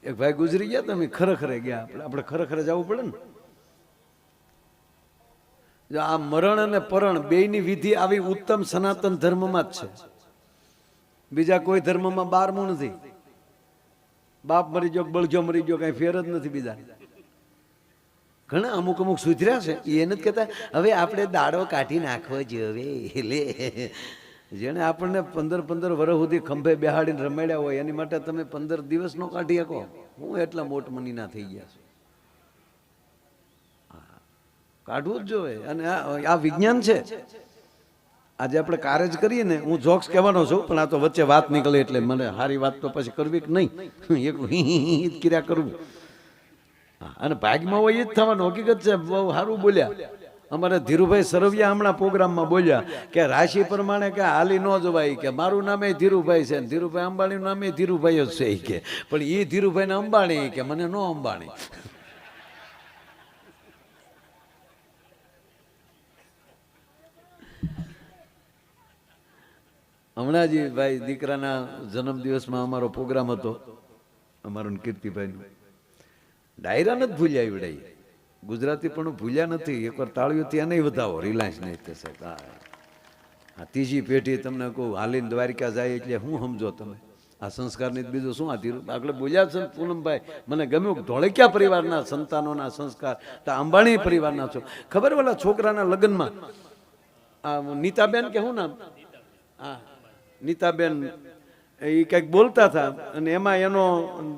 એક ભાઈ ગુજરી ગયા, તમે ખરેખરે ગયા, આપણે ખરેખરે જવું પડે ને. જો આ મરણ અને પરણ બેયની વિધિ આવી ઉત્તમ સનાતન ધર્મમાં જ છે, બીજા કોઈ ધર્મમાં 12મું નથી. બાપ મરી ગયો, બળજો મરી ગયો, કઈ ફેર જ નથી. બીજા ઘણા અમુક સુધર્યા છે, એને જ કહેતા હવે આપણે દાડો કાઢી નાખવો જોઈએ. જેને આપણને 15 વર્ષ સુધી ખંભે બેહાડીને રમાડ્યા હોય એની માટે તમે 15 દિવસ નો કાઢી શકો. હું એટલા મોટ મનીના થઈ ગયા છું, કાઢવું જ જોઈએ. અને આ વિજ્ઞાન છે. આજે આપણે કાર્ય જ કરીએ ને, હું જોક્સ કહેવાનો છું, પણ આ તો વચ્ચે વાત નીકળે એટલે મને સારી વાત તો પછી કરવી કે નહીં, એકલું જ ક્રિયા કરવું. અને ભાગમાં હોય એ જ થવાનું. હકીકત છે, બહુ સારું બોલ્યા અમારે ધીરુભાઈ સરવૈયા હમણાં પ્રોગ્રામમાં બોલ્યા કે રાશિ પ્રમાણે કે હાલી ન જવાય, કે મારું નામે ધીરુભાઈ છે, ધીરુભાઈ અંબાણીનું નામે ધીરુભાઈ જ છે કે, પણ એ ધીરુભાઈને અંબાણી કે મને નો અંબાણી. હમણાં જ ભાઈ દીકરાના જન્મદિવસમાં અમારો પ્રોગ્રામ હતો, અમારો કીર્તિભાઈનો. ડાયરા નથી ભૂલ્યા આવડાઈ, ગુજરાતી પણ ભૂલ્યા નથી. એકવાર તાળીઓ ત્યાં નહીં વધાવો, રિલાયન્સ નહીં થશે. આ ત્રીજી પેઢી તમને કહું હાલીને દ્વારિકા જાય એટલે શું સમજો તમે? આ સંસ્કારની બીજું શું? આ આગળ બોલ્યા છે પૂનમભાઈ, મને ગમ્યું. ધોળકિયા પરિવારના સંતાનોના સંસ્કાર, તો અંબાણી પરિવારના છો. ખબર ઓલા છોકરાના લગ્નમાં આ નીતાબેન કે શું નામ, હા નીતાબેન, એ કંઈક બોલતા હતા અને એમાં એનો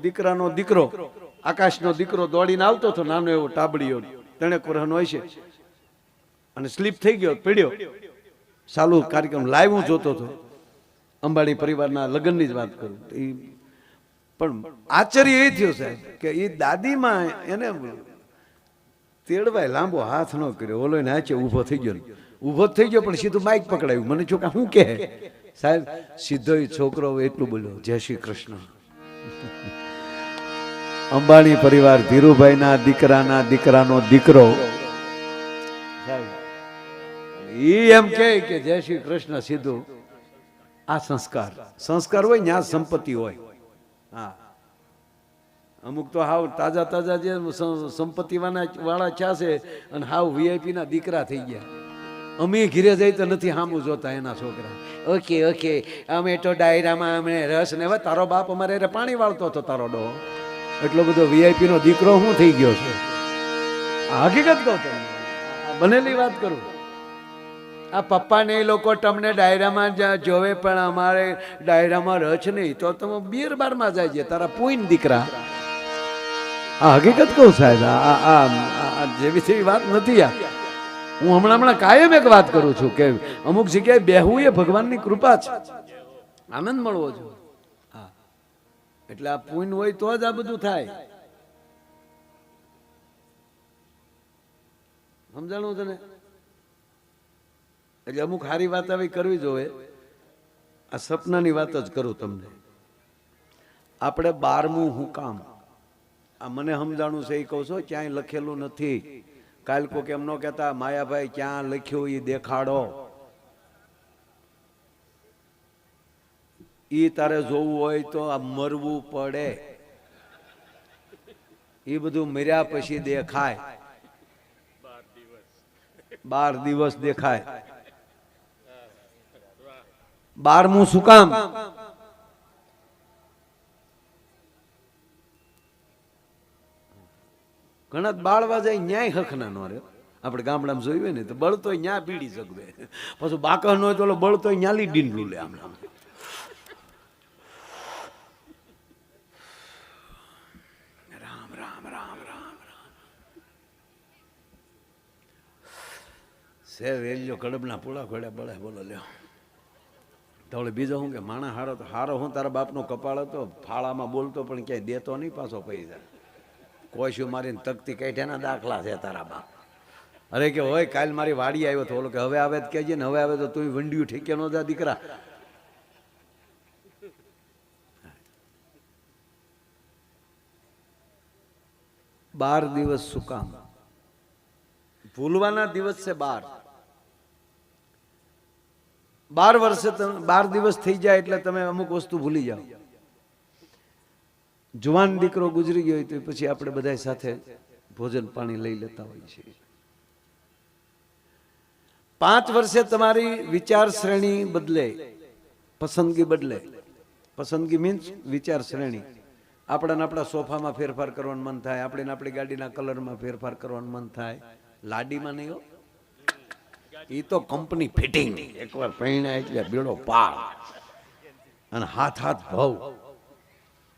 દીકરાનો દીકરો, આકાશનો દીકરો દોડીને આવતો હતો, નાનો એવો ટાબડીયો, 3 વર્ષનો હોય છે, અને સ્લીપ થઈ ગયો, પડ્યો. ચાલુ કાર્યક્રમ લાઈવ હું જોતો હતો, અંબાણી પરિવારના લગ્નની જ વાત કરું. પણ આશ્ચર્ય એ થયો સાહેબ કે એ દાદીમાં એને તેડવાય લાંબો હાથ ન કર્યો, ઓલો નાચે ઊભો થઈ ગયો, ઊભો થઈ ગયો પણ સીધું માઇક પકડાયું. મને છોકરા શું કહે સાહેબ? સીધો છોકરો એટલું બોલ્યો, જય શ્રી કૃષ્ણ. અંબાણી પરિવાર, ધીરુભાઈના દીકરાના દીકરાનો દીકરો એમ કે જય શ્રી કૃષ્ણ સીધું. આ સંસ્કાર, સંસ્કાર હોય ત્યાં સંપત્તિ હોય. હા, અમુક તો હાવ તાજા તાજા જે સંપત્તિ વાળા થયા છે અને હાવ વીઆઈપી ના દીકરા થઈ ગયા. અમે ઘીરે જઈ તો નથી સામું જોતા એના છોકરા. ઓકે ઓકે, અમે તો ડાયરામાં અમને રસ ને. હવે તારો બાપ અમારે પાણી વાળતો હતો, તારો ડો એટલો બધો વીઆઈપી નો દીકરો શું થઈ ગયો છે? હકીકત કહું તમને, બનેલી વાત કરું. આ પપ્પા ને એ લોકો તમને ડાયરામાં જોવે પણ અમારે ડાયરામાં રચ નહીં, તો તમે બીર બારમાં જાય છે તારા પૂઈન દીકરા. આ હકીકત કહું સાહેબ, આ જેવી તેવી વાત નથી. આ હું હમણાં કાયમ એક વાત કરું છું કે અમુક જગ્યાએ બેહવું એ ભગવાનની કૃપા છે, આનંદ મળવો જોઈએ. હા, એટલે આ પુણ્ય હોય તો જ આ બધું થાય. સમજાણું તને? એટલે અમુક સારી વાત આવી કરવી જોઈએ. આ સપનાની વાત જ કરું તમને. આપણે 12મું હું કામ, આ મને સમજાણું છે એ કહું છું, ક્યાંય લખેલું નથી. કાલ કોક એમ ન કહેતા માયાભાઈ ક્યાં લખ્યું એ દેખાડો. ઈ તારે જોવું હોય તો આ મરવું પડે, એ બધું મર્યા પછી દેખાય. 12 દિવસ દેખાય. 12મું શું કામ? ઘણા બાળવા જાય ન્યાય હખના નો રે. આપણે ગામડામાં જોયું ને તો બળતો ન્યા પીડી શકવે, પછી બાકર નો હોય તો બળતો ન્યાલી ડીંડલું લે. આમ રામ રામ રામ રામ રામ સે વેલ્યો કડબના પૂળા ખોડ્યા બળે. બોલો લ્યો તો બીજો હું કે માણા હારો તો હારો હું તારા બાપનો કપાળ હતો, ફાળામાં બોલતો પણ ક્યાંય દેતો નહીં પાછો પૈસા. કોશું મારીને તકતી કાઢ્યાના દાખલા છે તારા બાપ. અરે કે હોય કાલ મારી વાડી આવ્યો તો ઓલો કે હવે આવે તો કહેજે ને, હવે આવે તો તું વંડિયું ઠેકે નો જા દીકરા. બાર દિવસ શું કામ? ભૂલવાના દિવસ છે 12. 12 વર્ષે 12 દિવસ થઈ જાય એટલે તમે અમુક વસ્તુ ભૂલી જાઓ. જુવાન દીકરો ગુજરી ગયો હોય તો પછી આપણે બધા સાથે ભોજન પાણી લઈ લેતા હોઈએ છીએ. 5 વર્ષે તમારી વિચાર શ્રેણી બદલે, પસંદગી બદલે. પસંદગી મીન્સ વિચાર શ્રેણી. આપણા સોફામાં ફેરફાર કરવાનું મન થાય, આપણે આપણી ગાડીના કલરમાં ફેરફાર કરવાનું મન થાય. લાડીમાં નહીં હો, એ તો કંપની ફિટિંગ. એકવાર પૈણા એટલે બેડો પાર. અને હાથ ભાવ.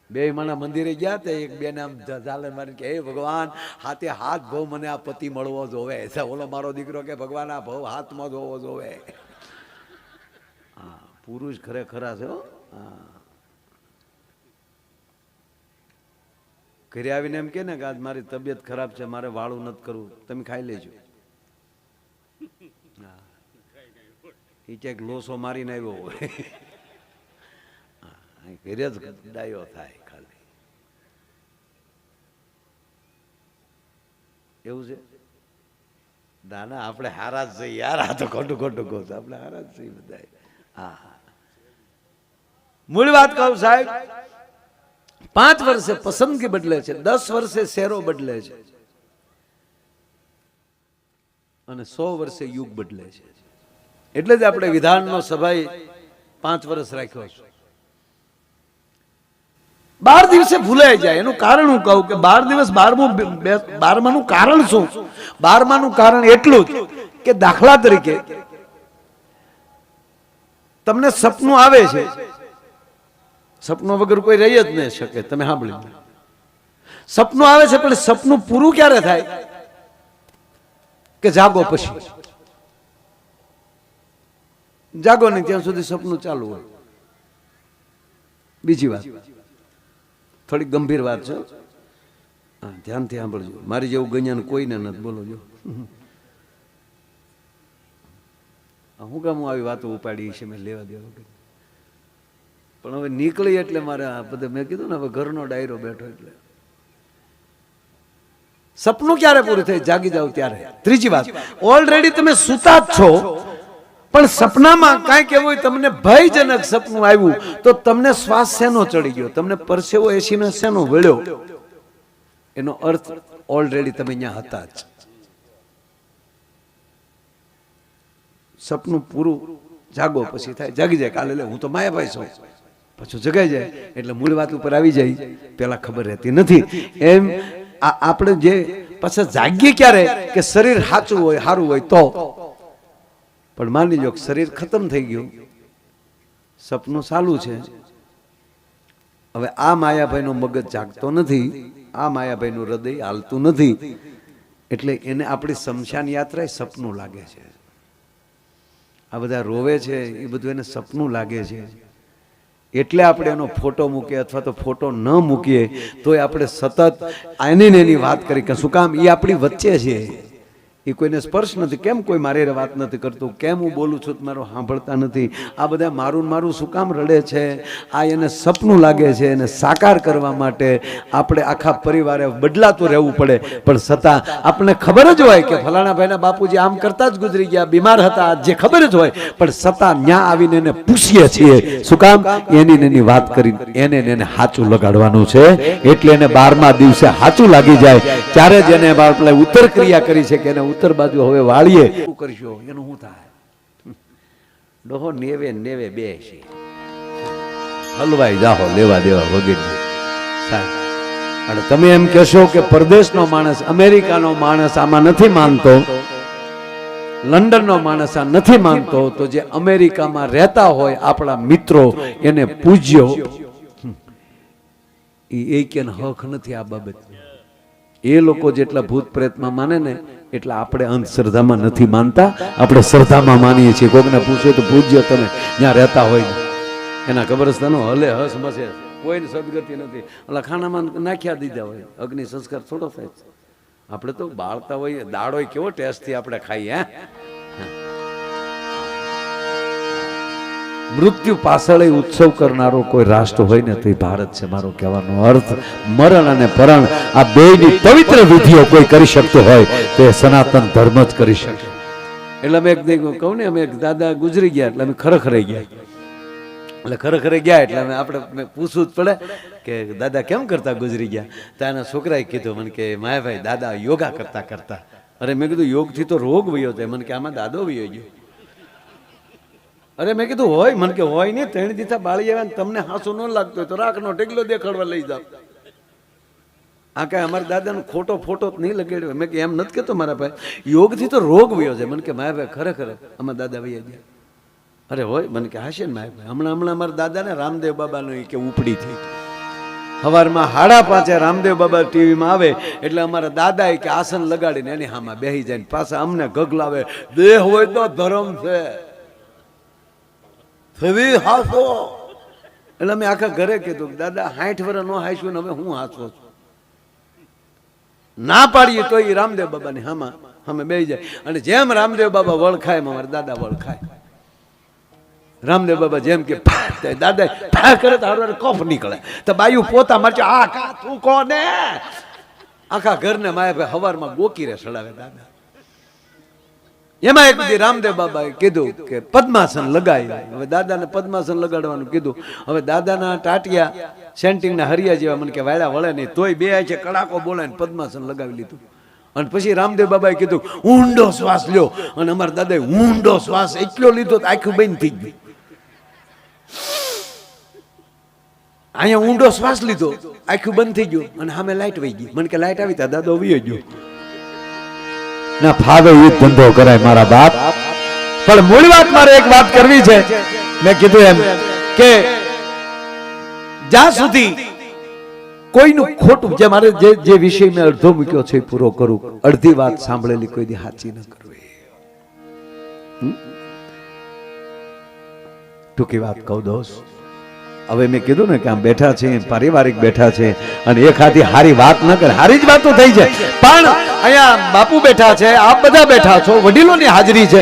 બે માણા મંદિરે ગયા તે એક બે નામ ઝાલર મારી કે હે ભગવાન, હાથે હાથ ભાવ મને આ પતિ મળવો જોવે. ઓલો મારો દીકરો કે ભગવાન આ ભાવ હાથમાં જ હોવો જોવે. હા, પુરુષ ખરેખરા છે. હા, ઘરે આવીને એમ કે ને કે આજ મારી તબિયત ખરાબ છે, મારે વાળું નથી કરવું, તમે ખાઈ લેજો. એ ક્યાંક લોસો મારીને આવ્યો હોય. ઘરે જ ડાયો થાય ખાલી. એવું છે દાના, આપણે હારા જ છીએ યાર. આ તો ખોટું કહો છો, આપણે હારા જ છીએ બધા. હા, મૂળ વાત કહું સાહેબ, 5 વર્ષે પસંદગી બદલે છે, 10 વર્ષે શેરો બદલે છે, અને 100 વર્ષે યુગ બદલે છે. એટલે જ આપણે વિધાનનો સભાએ 5 વર્ષ રાખ્યો છે. 12 દિવસે ભૂલાઈ જાય. એનું કારણ હું કહું કે 12 દિવસ 12માનું કારણ શું? 12માનું કારણ એટલું જ કે દાખલા તરીકે તમને સપનું આવે છે, સપનું વગર કોઈ રહી જ નહીં શકે. તમે સાંભળ્યું, સપનું આવે છે, પણ સપનું પૂરું ક્યારે થાય? કે જાગો પછી. જાગો નહીં ત્યાં સુધી સપનું ચાલુ હોય. બીજી વાત, થોડી ગંભીર વાત છે, હા, ધ્યાનથી સાંભળજો. મારી જેવું ગણ્યાને કોઈને નથી. બોલો જો હું કામ આવી વાતો ઉપાડી છે, મેં લેવા દેવા. પણ હવે નીકળી એટલે મારે આ બધે મેં કીધું ને, હવે ઘરનો ડાયરો બેઠો એટલે સપનું ક્યારે પૂરું થાય? જાગી જાવ ત્યારે. ત્રીજી વાત, ઓલરેડી તમે સુતા જ છો, પણ સપનામાં કાંઈક એવું તમને ભયજનક સપનું આવ્યું તો તમને શ્વાસ શેનો ચડી ગયો, તમને પરસેવો એસીને શેનો વળ્યો, એનો અર્થ ઓલરેડી તમે અહીંયા હતા જ. સપનું પૂરું જાગો પછી થાય. જાગી જાય કાલે લે હું તો માયાભાઈ છું, પાછું જગાઈ જાય એટલે મૂળ વાત ઉપર આવી જાય. પેલા ખબર રહેતી નથી. એમ આપણે જે પાછા જાગીએ ક્યારે કે શરીર સાચું હોય, સારું હોય તો. પણ માની લો શરીર ખતમ થઈ ગયું, સપનું ચાલુ છે. હવે આ માયાભાઈનો મગજ જાગતો નથી, આ માયાભાઈનું હૃદય હાલતું નથી, એટલે એને આપણી શમશાન યાત્રા સપનું લાગે છે. આ બધા રોવે છે એ બધું એને સપનું લાગે છે. એટલે આપણે એનો ફોટો મૂકીએ અથવા તો ફોટો ન મૂકીએ તોય આપણે સતત એની વાત કરી કે શું કામ એ આપણી વચ્ચે છે, એ કોઈને સ્પર્શ નથી. કેમ કોઈ મારી વાત નથી કરતું? કેમ હું બોલું છું મારો સાંભળતા નથી? આ બધા મારું શું કામ રડે છે? આ એને સપનું લાગે છે. એને સાકાર કરવા માટે આપણે આખા પરિવારે બદલાતું રહેવું પડે. પણ છતાં આપણને ખબર જ હોય કે ફલાણા ભાઈના બાપુજી આમ કરતા જ ગુજરી ગયા, બીમાર હતા, જે ખબર જ હોય, પણ છતાં ન્યા આવીને એને પૂછીએ છીએ. શું કામ? એની વાત કરી એને હાચું લગાડવાનું છે. એટલે એને 12મા દિવસે હાચું લાગી જાય ત્યારે જ એને આપણે ઉત્તર ક્રિયા કરી છે કે એને ઉત્તર બાજુ હવે વાળીએ. શું કરશો? એનું શું થાય? ડોહો નેવે બે છે, હલવાઈ જાહો લેવા દેવા વગેરે. અને તમે એમ કહેશો કે પરદેશનો માણસ, અમેરિકાનો માણસ આમાં નથી માનતો, લંડનનો માણસ આ નથી માનતો, તો જે અમેરિકામાં રહેતા હોય આપણા મિત્રો એને પૂજ્યો. એ કે હક નથી આ બાબત. એ લોકો જેટલા ભૂત પ્રેતમાં માને ને એટલે આપણે અંધશ્રદ્ધામાં નથી માનતા, આપણે શ્રદ્ધામાં માનીએ છીએ. કોકને પૂછે તો પૂજ્ય તમે જ્યાં રહેતા હોય એના કબ્રસ્તાનો હલે હસ મસે, કોઈને સદગતિ નથી. ઓલા ખાનામાં નાખ્યા દીધા હોય, અગ્નિ સંસ્કાર થોડો થાય. આપણે તો બાળતા હોઈએ, દાડો કેવો ટેસ્ટથી આપણે ખાઈએ. મૃત્યુ પાછળ ઉત્સવ કરનારો કોઈ રાષ્ટ્ર હોય ને તો એ ભારત છે. મારો કહેવાનો અર્થ મરણ અને પરણ આ બેની પવિત્ર વિધિઓ કોઈ કરી શકતો હોય તો એ સનાતન ધર્મ જ કરી શકે. એટલે અમે એક કહું ને, અમે એક દાદા ગુજરી ગયા એટલે અમે ખરેખર રહી ગયા. એટલે ખરેખર ગયા એટલે આપણે પૂછવું જ પડે કે દાદા કેમ કરતા ગુજરી ગયા. તો એના છોકરાએ કીધું મને કે માયાભાઈ દાદા યોગા કરતા કરતા. અરે મેં કીધું યોગથી તો રોગ વયો જાય. મને કે આમાં દાદો વયો ગયો. અરે મેં કીધું હોય. મને કે હોય નહીં, 3 દીથા બાળી આવ્યા ને તમને હાંસુ ન લાગતો હોય તો રાખનો ઢગલો દેખાડવા લઈ જાવ. આ કાંઈ અમારા દાદાનો ખોટો ફોટો જ નહીં લગાડ્યો. મેં કે એમ નથી કહેતો મારા ભાઈ, યોગથી તો રોગ વયો જાય. મને કે માયાભાઈ ખરેખર અમારા દાદા વયા ગયા. અરે હોય. મને કે હાશે ને માયાભાઈ, હમણાં અમારા દાદાને રામદેવ બાબાનો કે ઉપડી થઈ. સવારમાં 5:30 રામદેવ બાબા ટીવીમાં આવે એટલે અમારા દાદા કે આસન લગાડીને એની હામાં બેસી જાય. પાછા અમને ગગલાવે, દેહ હોય તો ધર્મ છે. એટલે અમે આખા ઘરે કીધું દાદા 60 વર્ષ નો હાંસવું ને હવે હું હાંસવો છું. ના પાડીએ તો એ રામદેવ બાબાની હામાં અમે બેસી જાય. અને જેમ રામદેવ બાબા વળખાય અમારા દાદા વળખાય. રામદેવ બાબા જેમ કે દાદા ફા કરે તો હારો કફ નીકળે. તો બાયુ પોતા મારજો આ કા તું કોને આખા ઘરને માયા હવારમાં ગોકીરે સડાવે દાદા. એમાં એક દી રામદેવ બાબાએ કીધું કે પદ્માસન લગાય. હવે દાદાને પદ્માસન લગાડવાનું કીધું. હવે દાદાના ટાટિયા સેન્ટિંગના હરિયા જેવા મને કે વાળા વળે નહીં તોય બે છે કડાકો બોલે ને પદ્માસન લગાવી લીધું. અને પછી રામદેવ બાબાએ કીધું ઊંડો શ્વાસ લ્યો. અને અમારા દાદાએ ઊંડો શ્વાસ એટલો લીધો તો આખું બંધ થઈ ગયું. અહીંયા ઊંડો શ્વાસ લીધો, આખું બંધ થઈ ગયું અને સામે લાઈટ વહી ગઈ. મને કે લાઈટ આવી તા દાદો વયો ગયો. ના ફાવે એ ધંધો કરાય મારા બાપ. પણ મૂળ વાત મારે એક વાત કરવી છે. મેં કીધું એમ કે જ્યાં સુધી કોઈનું ખોટું, જે મારે જે વિષય મેં અડધો મૂક્યો છે પૂરો કરું. અડધી વાત સાંભળેલી કોઈ દી સાચી ન કરવી. ટૂંકી વાત કહું દોસ્ત. હવે મેં કીધું ને કે આમ બેઠા છે પારિવારિક બેઠા છે અને એક હાથી હારી વાત ન કરે. હારી જ વાતો થઈ છે પણ અહીંયા બાપુ બેઠા છે, આપ બધા બેઠા છો, વડીલોની હાજરી છે.